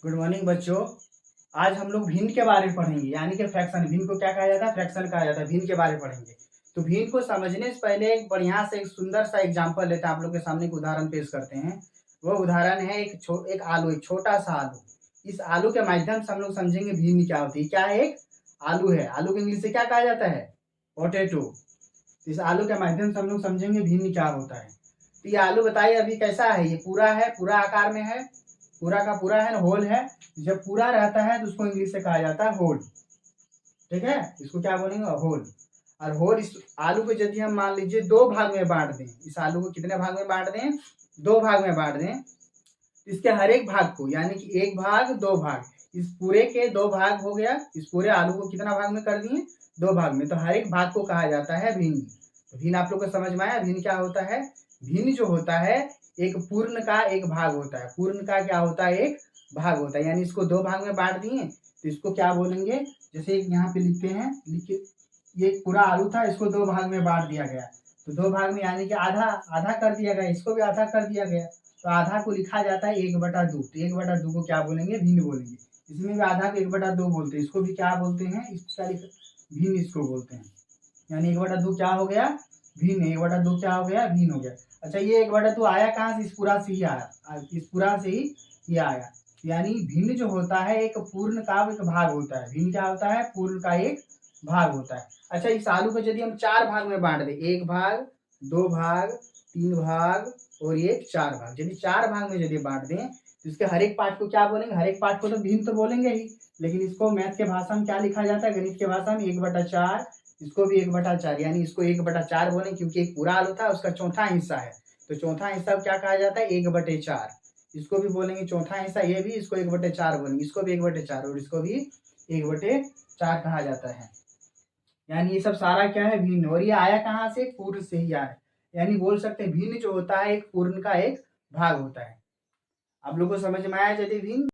Good morning बच्चों। आज हम लोग भिन्न के बारे में पढ़ेंगे, यानी कि फ्रैक्शन। भिन्न को क्या कहा जाता है? फ्रैक्शन कहा जाता है। भिन्न के बारे में पढ़ेंगे। तो भिन्न को समझने से पहले एक बढ़िया से एक सुंदर सा एग्जांपल लेते हैं, आप लोग के सामने एक उदाहरण पेश करते हैं। वो उदाहरण है एक आलू, एक छोटा सा आलू। इस आलू के माध्यम से हम लोग समझेंगे भिन्न क्या होती है। क्या है? एक आलू है। आलू को इंग्लिश से क्या कहा जाता है? पोटैटो। इस आलू के माध्यम से हम लोग समझेंगे भिन्न क्या होता है। तो ये आलू बताइए अभी कैसा है? ये पूरा है, पूरा आकार में है, पूरा का पूरा है ना, होल है। जब पूरा रहता है तो उसको इंग्लिश से कहा जाता है होल। ठीक है, इसको क्या बोलेंगे? होल। और होल इस आलू को यदि हम मान लीजिए दो भाग में बांट दें, इस आलू को कितने भाग में बांट दें? दो भाग में बांट दें। इसके हर एक भाग को, यानी कि एक भाग दो भाग, इस पूरे के दो भाग हो गया। इस पूरे आलू को कितना भाग में कर दिए? दो भाग में। तो हर एक भाग को कहा जाता है भिन्न। तो भिन्न आप लोग को समझ में आया? भिन्न क्या होता है? भिन्न जो होता है एक पूर्ण का एक भाग होता है। पूर्ण का क्या होता है? एक भाग होता है। यानी इसको दो भाग में बांट दिए तो इसको क्या बोलेंगे? जैसे यहाँ पे लिखते हैं, लिखिए ये पूरा आलू था, इसको दो भाग में बांट दिया गया। तो दो भाग में यानी कि आधा आधा कर दिया गया, इसको भी आधा कर दिया गया। तो आधा को लिखा जाता है 1/2। तो 1/2 को क्या बोलेंगे? भिन्न बोलेंगे। इसमें भी आधा को 1/2 बोलते हैं। इसको भी क्या बोलते हैं? इसका भिन्न इसको बोलते हैं। यानी 1/2 क्या हो गया? भिन्न। 1/2 क्या हो गया? भिन्न हो गया। अच्छा, ये 1/2 आया कहाँ से? इस पूरा से ही आया। इस पूरा से ही ये आया। यानी भिन्न जो होता है एक पूर्ण का एक भाग होता है। भिन्न क्या होता है? पूर्ण का एक भाग होता है। अच्छा, इस आलू को यदि हम चार भाग में बांट दें, एक भाग, दो भाग, तीन भाग और ये चार भाग, यदि चार भाग में यदि बांट दें तो इसके हर एक पार्ट को क्या बोलेंगे? हर एक पार्ट को तो भिन्न तो बोलेंगे ही, लेकिन इसको मैथ के भाषा में क्या लिखा जाता है? गणित के भाषा में 1/4। इसको भी 1/4, यानी इसको 1/4 बोले क्योंकि एक पूरा आलू था, उसका चौथा हिस्सा है। तो चौथा हिस्सा क्या कहा जाता है? 1/4। इसको भी बोलेंगे चौथा हिस्सा, ये भी इसको 1/4 बोलेंगे, इसको भी 1/4 और इसको भी 1/4 कहा जाता है। यानी ये सब सारा क्या है? भिन्न। और ये आया कहाँ से? पूर्ण से ही आया। यानी बोल सकते हैं भिन्न जो होता है एक पूर्ण का एक भाग होता है। आप लोग को समझ में आया यदि भिन्न?